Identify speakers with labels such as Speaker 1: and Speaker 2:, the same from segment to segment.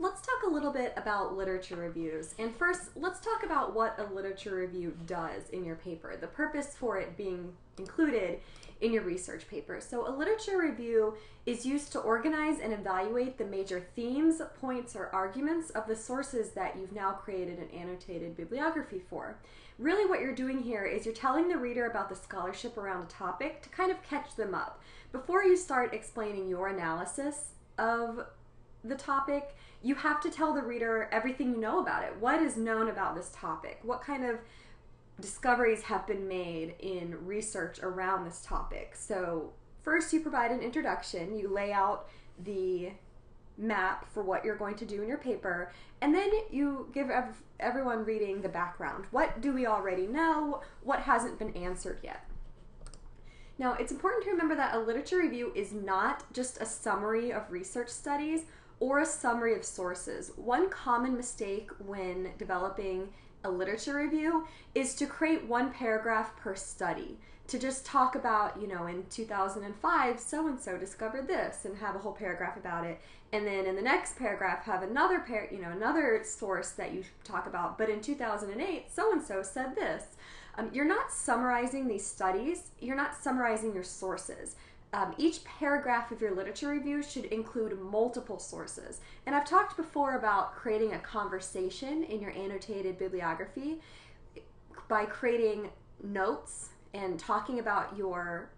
Speaker 1: Let's talk a little bit about literature reviews. And first, let's talk about what a literature review does in your paper, the purpose for it being included in your research paper. So a literature review is used to organize and evaluate the major themes, points, or arguments of the sources that you've now created an annotated bibliography for. Really what you're doing here is you're telling the reader about the scholarship around a topic to kind of catch them up. Before you start explaining your analysis of the topic, you have to tell the reader everything you know about it. What is known about this topic? What kind of discoveries have been made in research around this topic? So first you provide an introduction, you lay out the map for what you're going to do in your paper, and then you give everyone reading the background. What do we already know? What hasn't been answered yet? Now, it's important to remember that a literature review is not just a summary of research studies or a summary of sources. One common mistake when developing a literature review is to create one paragraph per study, to just talk about, in 2005, so-and-so discovered this and have a whole paragraph about it. And then in the next paragraph have another another source that you talk about, but in 2008, so-and-so said this. You're not summarizing these studies, you're not summarizing your sources. Each paragraph of your literature review should include multiple sources. And I've talked before about creating a conversation in your annotated bibliography by creating notes and talking about your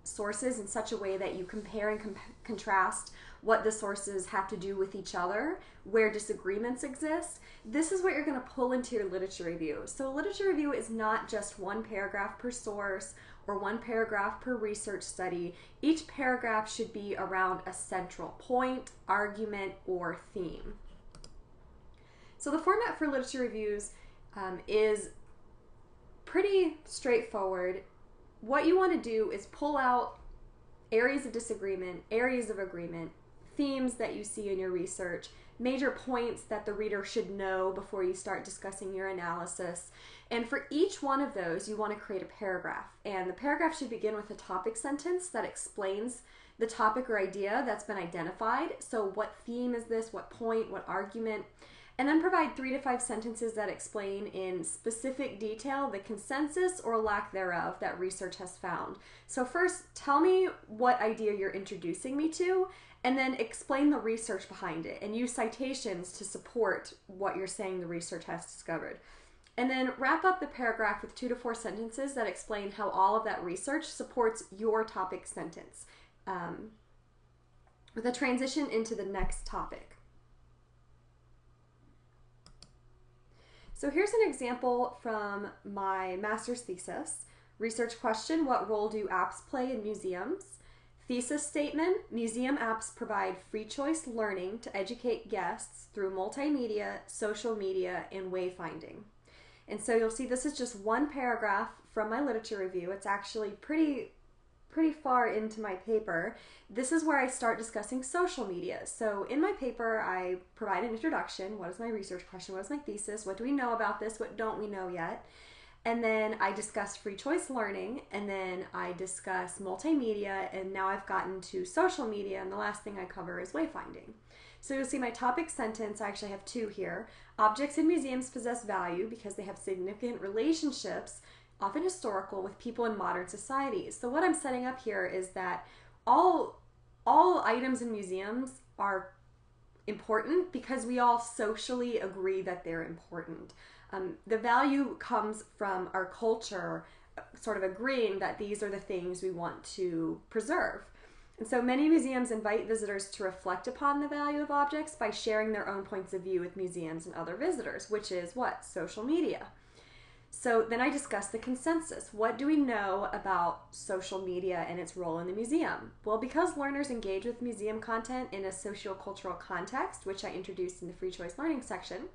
Speaker 1: sources in such a way that you compare and contrast what the sources have to do with each other, where disagreements exist. This is what you're going to pull into your literature review. So a literature review is not just one paragraph per source or one paragraph per research study. Each paragraph should be around a central point, argument, or theme. So the format for literature reviews is pretty straightforward. What you want to do is pull out areas of disagreement, areas of agreement, themes that you see in your research, major points that the reader should know before you start discussing your analysis. And for each one of those, you want to create a paragraph. And the paragraph should begin with a topic sentence that explains the topic or idea that's been identified. So what theme is this? What point? What argument? And then provide 3 to 5 sentences that explain in specific detail the consensus or lack thereof that research has found. So first, tell me what idea you're introducing me to, and then explain the research behind it and use citations to support what you're saying the research has discovered. And then wrap up the paragraph with 2 to 4 sentences that explain how all of that research supports your topic sentence, with a transition into the next topic. So here's an example from my master's thesis. Research question: what role do apps play in museums? Thesis statement: museum apps provide free choice learning to educate guests through multimedia, social media, and wayfinding. And so you'll see this is just one paragraph from my literature review. It's actually pretty far into my paper. This is where I start discussing social media. So in my paper, I provide an introduction. What is my research question? What is my thesis? What do we know about this? What don't we know yet? And then I discuss free choice learning, and then I discuss multimedia, and now I've gotten to social media, and the last thing I cover is wayfinding. So you'll see my topic sentence, I actually have 2 here. Objects in museums possess value because they have significant relationships, often historical, with people in modern societies. So what I'm setting up here is that all items in museums are important because we all socially agree that they're important. The value comes from our culture sort of agreeing that these are the things we want to preserve. And so many museums invite visitors to reflect upon the value of objects by sharing their own points of view with museums and other visitors, which is what? Social media. So then I discuss the consensus. What do we know about social media and its role in the museum? Well, because learners engage with museum content in a sociocultural context, which I introduced in the free choice learning section,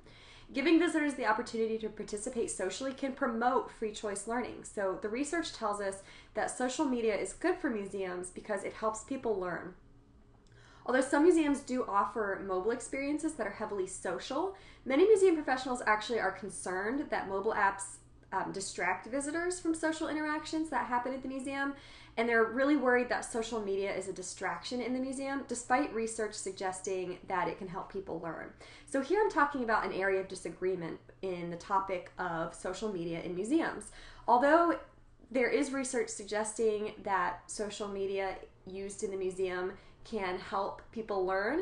Speaker 1: giving visitors the opportunity to participate socially can promote free choice learning. So the research tells us that social media is good for museums because it helps people learn. Although some museums do offer mobile experiences that are heavily social, many museum professionals actually are concerned that mobile apps distract visitors from social interactions that happen at the museum. And they're really worried that social media is a distraction in the museum, despite research suggesting that it can help people learn. So here I'm talking about an area of disagreement in the topic of social media in museums. Although there is research suggesting that social media used in the museum can help people learn,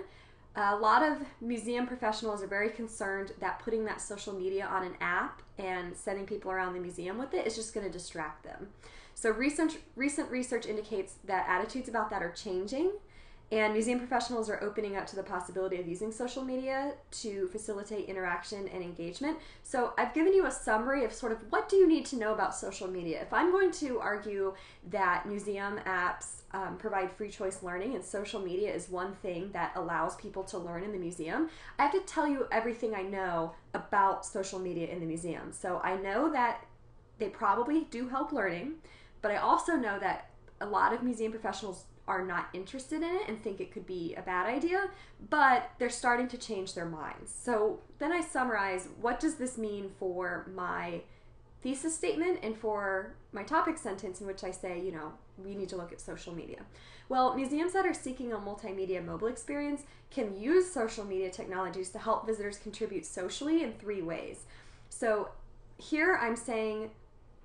Speaker 1: a lot of museum professionals are very concerned that putting that social media on an app and sending people around the museum with it is just going to distract them. So recent research indicates that attitudes about that are changing, and museum professionals are opening up to the possibility of using social media to facilitate interaction and engagement. So I've given you a summary of sort of what do you need to know about social media. If I'm going to argue that museum apps provide free choice learning and social media is one thing that allows people to learn in the museum, I have to tell you everything I know about social media in the museum. So I know that they probably do help learning, but I also know that a lot of museum professionals are not interested in it and think it could be a bad idea, but they're starting to change their minds. So then I summarize, what does this mean for my thesis statement and for my topic sentence in which I say, you know, we need to look at social media. Well, museums that are seeking a multimedia mobile experience can use social media technologies to help visitors contribute socially in 3 ways. So here I'm saying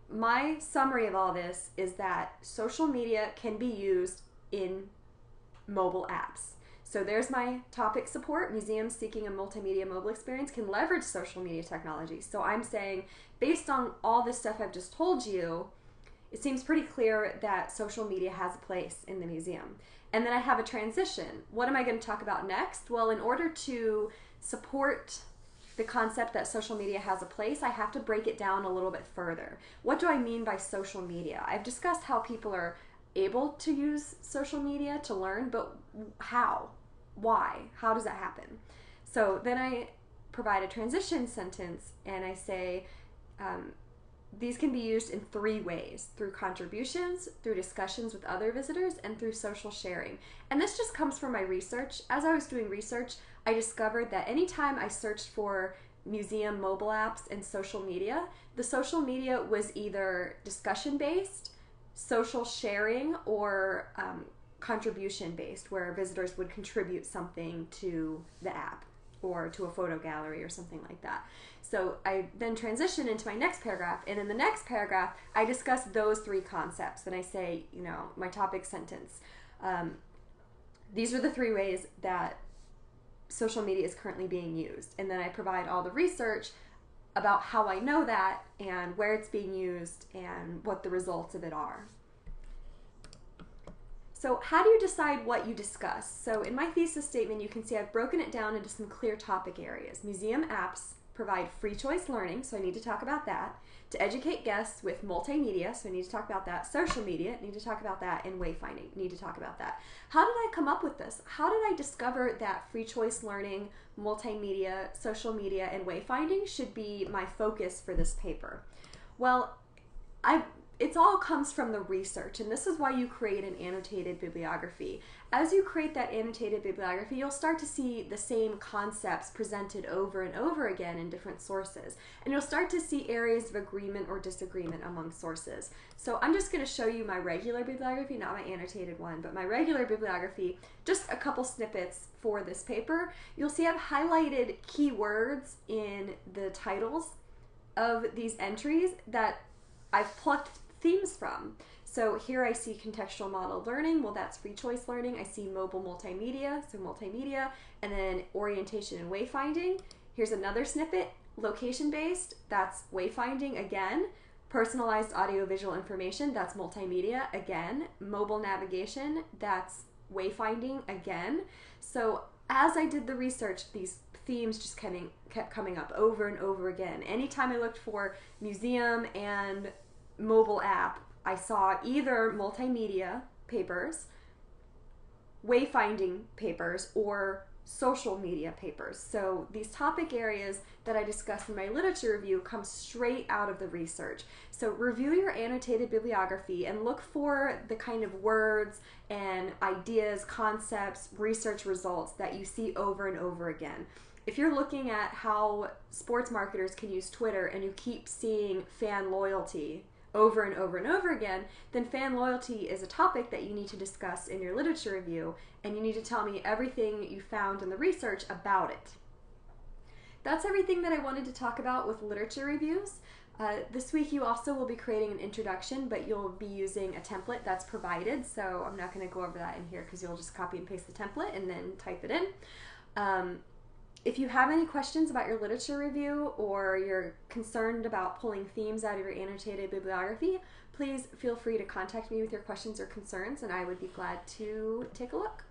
Speaker 1: my summary of all this is that social media can be used in mobile apps. So there's my topic support. Museums seeking a multimedia mobile experience can leverage social media technology. So I'm saying, based on all this stuff I've just told you, it seems pretty clear that social media has a place in the museum. And then I have a transition. What am I going to talk about next? Well, in order to support the concept that social media has a place, I have to break it down a little bit further. What do I mean by social media? I've discussed how people are able to use social media to learn, but how? Why? How does that happen? So then I provide a transition sentence and I say, these can be used in 3 ways: through contributions, through discussions with other visitors, and through social sharing. And this just comes from my research. As I was doing research, I discovered that anytime I searched for museum mobile apps and social media, the social media was either discussion-based, social sharing, or contribution-based, where visitors would contribute something to the app or to a photo gallery or something like that. So I then transition into my next paragraph, and in the next paragraph, I discuss those 3 concepts, and I say, you know, my topic sentence. These are the 3 ways that social media is currently being used, and then I provide all the research about how I know that and where it's being used and what the results of it are. So how do you decide what you discuss? So in my thesis statement, you can see I've broken it down into some clear topic areas. Museum apps provide free choice learning, so I need to talk about that. To educate guests with multimedia, so I need to talk about that. Social media, need to talk about that. And wayfinding, need to talk about that. How did I come up with this? How did I discover that free choice learning, multimedia, social media, and wayfinding should be my focus for this paper? Well, it all comes from the research, and this is why you create an annotated bibliography. As you create that annotated bibliography, you'll start to see the same concepts presented over and over again in different sources, and you'll start to see areas of agreement or disagreement among sources. So I'm just going to show you my regular bibliography, not my annotated one, but my regular bibliography, just a couple snippets for this paper. You'll see I've highlighted key words in the titles of these entries that I've plucked themes from. So here I see contextual model learning, well that's free choice learning. I see mobile multimedia, so multimedia, and then orientation and wayfinding. Here's another snippet, location based, that's wayfinding again. Personalized audiovisual information, that's multimedia again. Mobile navigation, that's wayfinding again. So as I did the research, these themes just kept coming up over and over again. Anytime I looked for museum and mobile app, I saw either multimedia papers, wayfinding papers, or social media papers. So these topic areas that I discussed in my literature review come straight out of the research. So review your annotated bibliography and look for the kind of words and ideas, concepts, research results that you see over and over again. If you're looking at how sports marketers can use Twitter and you keep seeing fan loyalty over and over and over again, then fan loyalty is a topic that you need to discuss in your literature review, and you need to tell me everything you found in the research about it. That's everything that I wanted to talk about with literature reviews. This week you also will be creating an introduction, but you'll be using a template that's provided, so I'm not going to go over that in here because you'll just copy and paste the template and then type it in. If you have any questions about your literature review or you're concerned about pulling themes out of your annotated bibliography, please feel free to contact me with your questions or concerns, and I would be glad to take a look.